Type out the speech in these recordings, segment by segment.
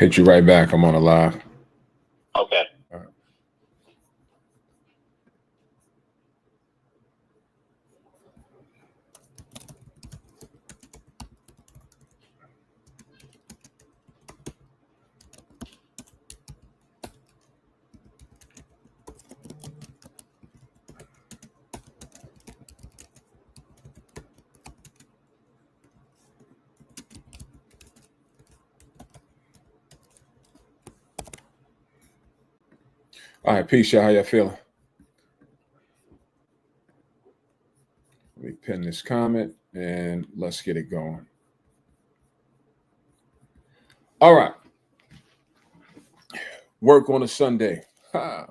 hit you right back. I'm on a live. Okay. All right. All right, peace, y'all. How y'all feeling? Let me pin this comment and let's get it going. All right. Work on a Sunday. Ha.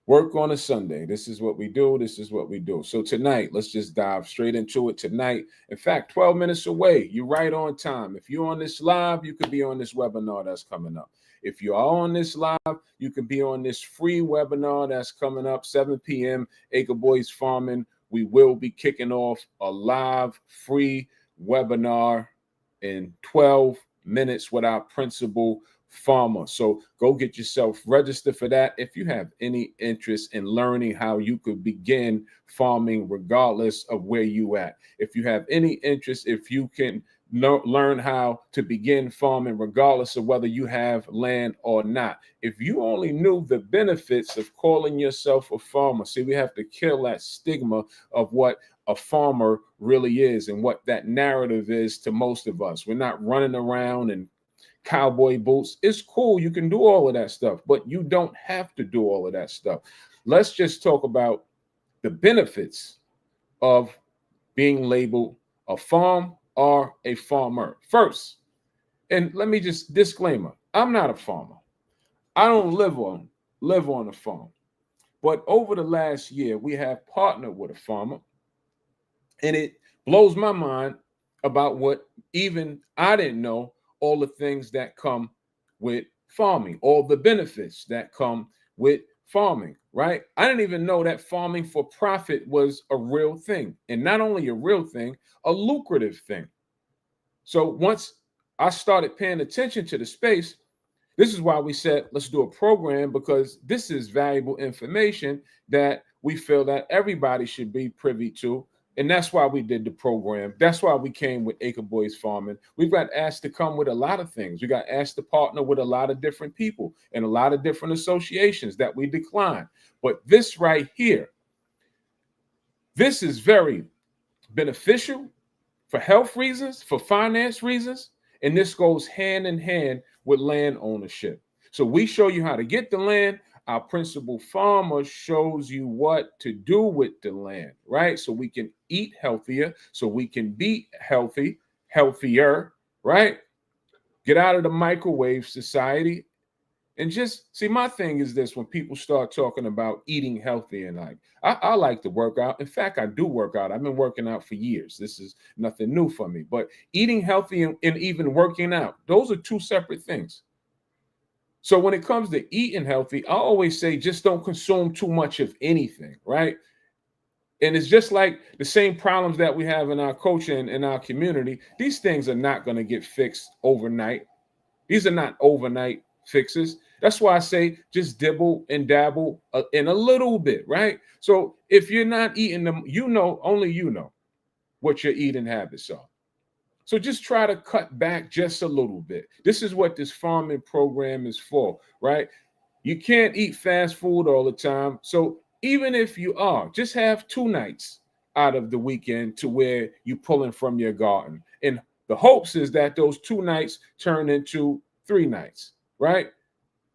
Work on a Sunday. This is what we do. This is what we do. So tonight, let's just dive straight into it tonight. In fact, 12 minutes away. You're right on time. If you're on this live, you could be on this webinar that's coming up. If you are on this live, you can be on this free webinar that's coming up 7 p.m. Acre Boys Farming. We will be kicking off a live free webinar in 12 minutes with our principal farmer. So go get yourself registered for that. If you have any interest in learning how you could begin farming regardless of where you at, if you have any interest, if you can learn how to begin farming regardless of whether you have land or not, if you only knew the benefits of calling yourself a farmer. See, we have to kill that stigma of what a farmer really is and what that narrative is to most of us. We're not running around and cowboy boots. It's cool. You can do all of that stuff, but you don't have to do all of that stuff. Let's just talk about the benefits of being labeled a farm or a farmer first. And let me just disclaimer, I'm not a farmer. I don't live on a farm. But over the last year, we have partnered with a farmer, and it blows my mind about what even I didn't know, all the things that come with farming, all the benefits that come with farming, right? I didn't even know that farming for profit was a real thing. And not only a real thing, a lucrative thing. So once I started paying attention to the space, this is why we said, let's do a program, because this is valuable information that we feel that everybody should be privy to. And that's why we did the program. That's why we came with Acre Boys Farming. We got asked to come with a lot of things. We got asked to partner with a lot of different people and a lot of different associations that we declined. But this right here, this is very beneficial for health reasons, for finance reasons, and this goes hand in hand with land ownership. So we show you how to get the land. Our principal farmer shows you what to do with the land, right? So we can eat healthier, so we can be healthier, right? Get out of the microwave society. And just see, my thing is this: when people start talking about eating healthy, and like, I like to work out. In fact, I do work out. I've been working out for years. This is nothing new for me. But eating healthy and even working out, those are two separate things. So when it comes to eating healthy, I always say just don't consume too much of anything, right? And it's just like the same problems that we have in our culture and in our community. These things are not going to get fixed overnight. These are not overnight fixes. That's why I say just dibble and dabble in a little bit, right? So if you're not eating them, only you know what your eating habits are. So just try to cut back just a little bit. This is what this farming program is for, right? You can't eat fast food all the time. So even if you are, just have 2 nights out of the weekend to where you're pulling from your garden. And the hopes is that those 2 nights turn into 3 nights, right?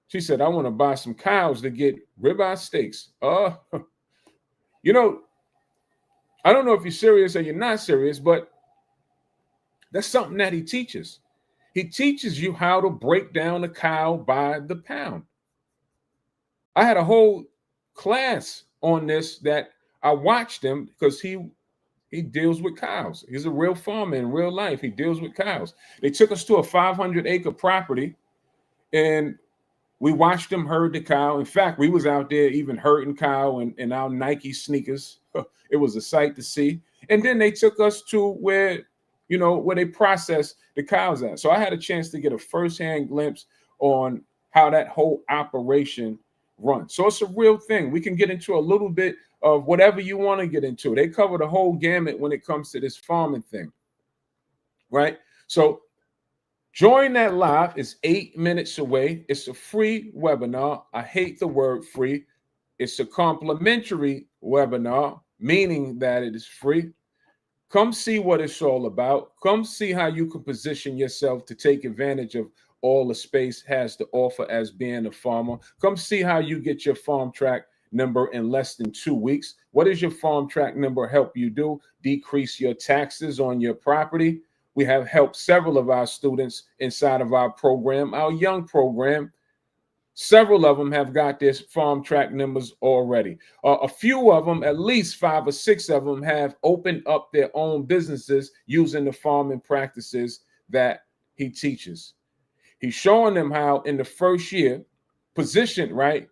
She said, I want to buy some cows to get ribeye steaks. I don't know if you're serious or you're not serious, but that's something that he teaches. He teaches you how to break down a cow by the pound. I had a whole class on this that I watched him because he deals with cows. He's a real farmer in real life. He deals with cows. They took us to a 500-acre property, and we watched them herd the cow. In fact, we was out there even herding cow in our Nike sneakers. It was a sight to see. And then they took us to where they process the cows at. So I had a chance to get a firsthand glimpse on how that whole operation runs. So it's a real thing. We can get into a little bit of whatever you want to get into. They cover the whole gamut when it comes to this farming thing, right? So join that live. It's 8 minutes away. It's a free webinar. I hate the word free. It's a complimentary webinar, meaning that it is free. Come see what it's all about. Come see how you can position yourself to take advantage of all the space has to offer as being a farmer. Come see how you get your farm track number in less than 2 weeks. What does your farm track number help you do? Decrease your taxes on your property. We have helped several of our students inside of our program, our young program. Several of them have got their farm track numbers already. A few of them, at least 5 or 6 of them, have opened up their own businesses using the farming practices that he teaches. He's showing them how in the first year, positioned right,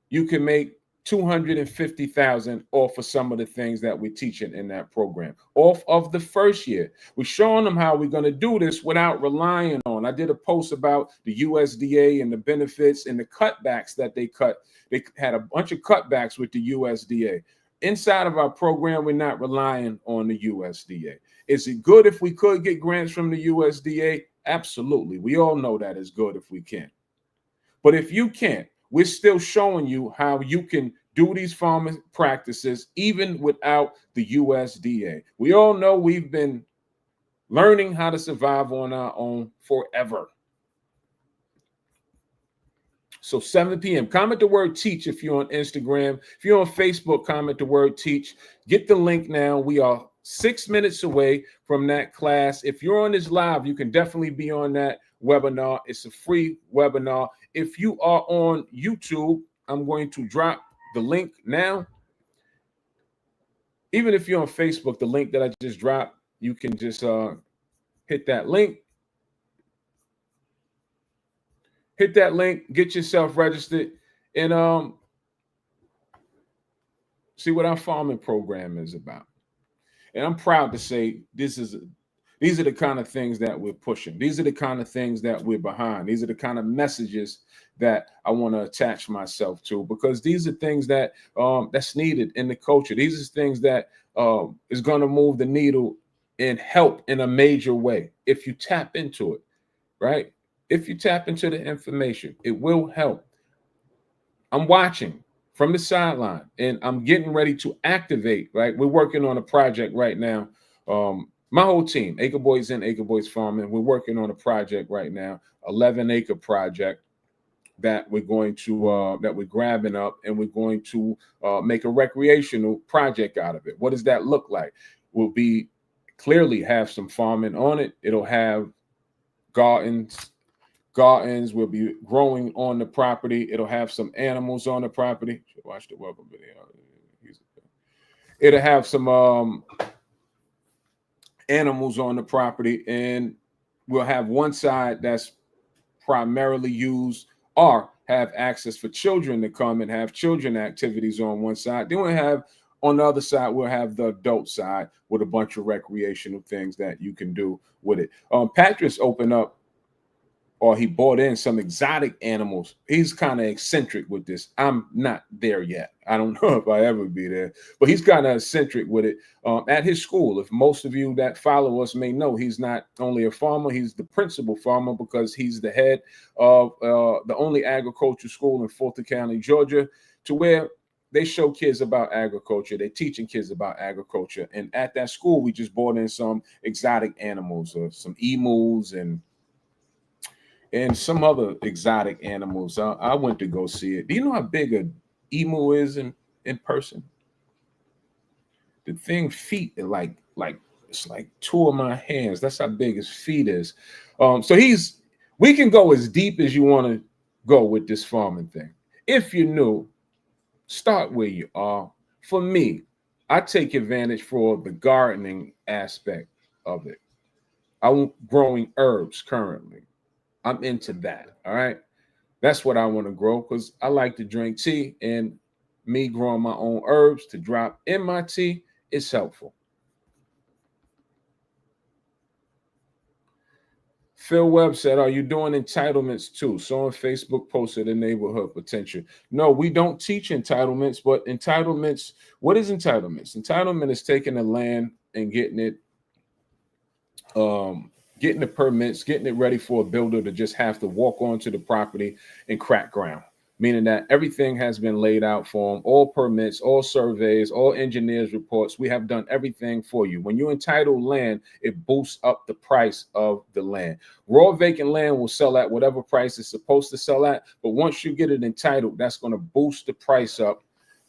you can make $250,000 off of some of the things that we're teaching in that program. Off of the first year, we're showing them how we're going to do this without relying on. I did a post about the USDA and the benefits and the cutbacks that they cut. They had a bunch of cutbacks with the USDA. Inside of our program, we're not relying on the USDA. Is it good if we could get grants from the USDA? Absolutely. We all know that is good if we can. But if you can't, we're still showing you how you can do these farming practices even without the USDA. We all know we've been learning how to survive on our own forever. So 7 p.m. Comment the word teach if you're on Instagram. If you're on Facebook, comment the word teach. Get the link now. We are 6 minutes away from that class. If you're on this live, you can definitely be on that webinar. It's a free webinar. If you are on YouTube, I'm going to drop the link now. Even if you're on Facebook, the link that I just dropped, you can just hit that link. Hit that link, get yourself registered, and see what our farming program is about. And I'm proud to say these are the kind of things that we're pushing. These are the kind of things that we're behind. These are the kind of messages that I want to attach myself to, because these are things that that's needed in the culture. These are things that is going to move the needle and help in a major way if you tap into it, right? If you tap into the information, it will help. I'm watching from the sideline, and I'm getting ready to activate, right? We're working on a project right now. My whole team, Acre Boys and Acre Boys Farming, we're working on a project right now, 11-acre project that we're going to, that we're grabbing up, and we're going to make a recreational project out of it. What does that look like? We'll be clearly have some farming on it. It'll have gardens. Gardens will be growing on the property. It'll have some animals on the property. Watch the welcome video. It'll have some animals on the property, and we'll have one side that's primarily used or have access for children to come and have children activities on one side. Then we'll have on the other side, we'll have the adult side with a bunch of recreational things that you can do with it. Patrick's opened up, or he bought in some exotic animals. He's kind of eccentric with this. I'm not there yet. I don't know if I ever be there, but he's kind of eccentric with it at his school. If most of you that follow us may know, he's not only a farmer, he's the principal farmer, because he's the head of the only agriculture school in Fulton County, Georgia, to where they show kids about agriculture. They're teaching kids about agriculture. And at that school, we just brought in some exotic animals, some emus and some other exotic animals. I went to go see it. Do you know how big an emu is in person? The thing feet are like it's like 2 of my hands. That's how big his feet is. So we can go as deep as you want to go with this farming thing. If you're new, start where you are. For me, I take advantage for the gardening aspect of it. I'm growing herbs currently. I'm into that. All right. That's what I want to grow, because I like to drink tea, and me growing my own herbs to drop in my tea is helpful. Phil Webb said, "Are you doing entitlements too?" So on Facebook posted a neighborhood potential. No, we don't teach entitlements, but entitlements, what is entitlements? Entitlement is taking the land and getting the permits, getting it ready for a builder to just have to walk onto the property and crack ground, meaning that everything has been laid out for them, all permits, all surveys, all engineers reports. We have done everything for you. When you entitle land, it boosts up the price of the land. Raw vacant land will sell at whatever price it's supposed to sell at, but once you get it entitled, that's going to boost the price up,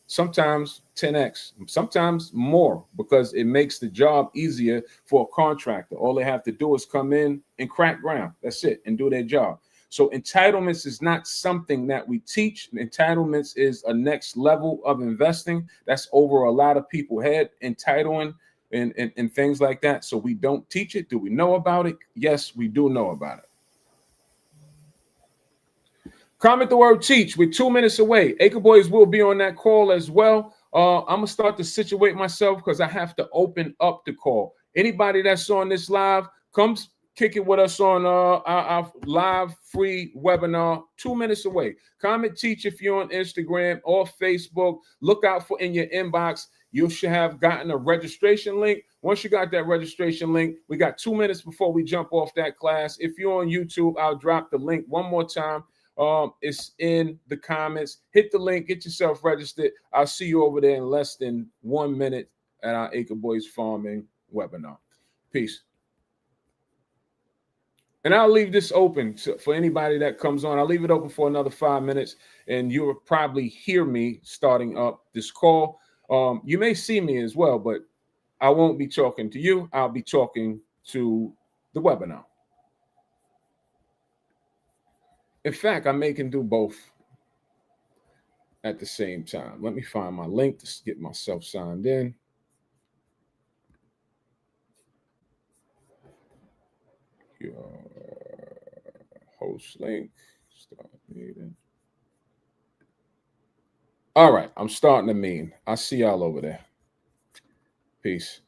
sometimes 10x, sometimes more, because it makes the job easier for a contractor. All they have to do is come in and crack ground. That's it, and do their job. So entitlements is not something that we teach. Entitlements is a next level of investing that's over a lot of people's head, entitling and things like that. So we don't teach it. Do we know about it? Yes, we do know about it. Comment the word teach. We're 2 minutes away. Acre Boys will be on that call as well. I'm going to start to situate myself because I have to open up the call. Anybody that's on this live, come kick it with us on our live free webinar. 2 minutes away. Comment teach if you're on Instagram or Facebook. Look out for in your inbox. You should have gotten a registration link. Once you got that registration link, we got 2 minutes before we jump off that class. If you're on YouTube, I'll drop the link one more time. It's in the comments. Hit the link, get yourself registered. I'll see you over there in less than 1 minute at our Acre Boys Farming webinar. Peace. And I'll leave this open for anybody that comes on. I'll leave it open for another 5 minutes, and you'll probably hear me starting up this call. You may see me as well, but I won't be talking to you. I'll be talking to the webinar. In fact, I may can do both at the same time. Let me find my link to get myself signed in. Your host link. Start meeting. All right, I'm starting the meeting. I'll see y'all over there. Peace.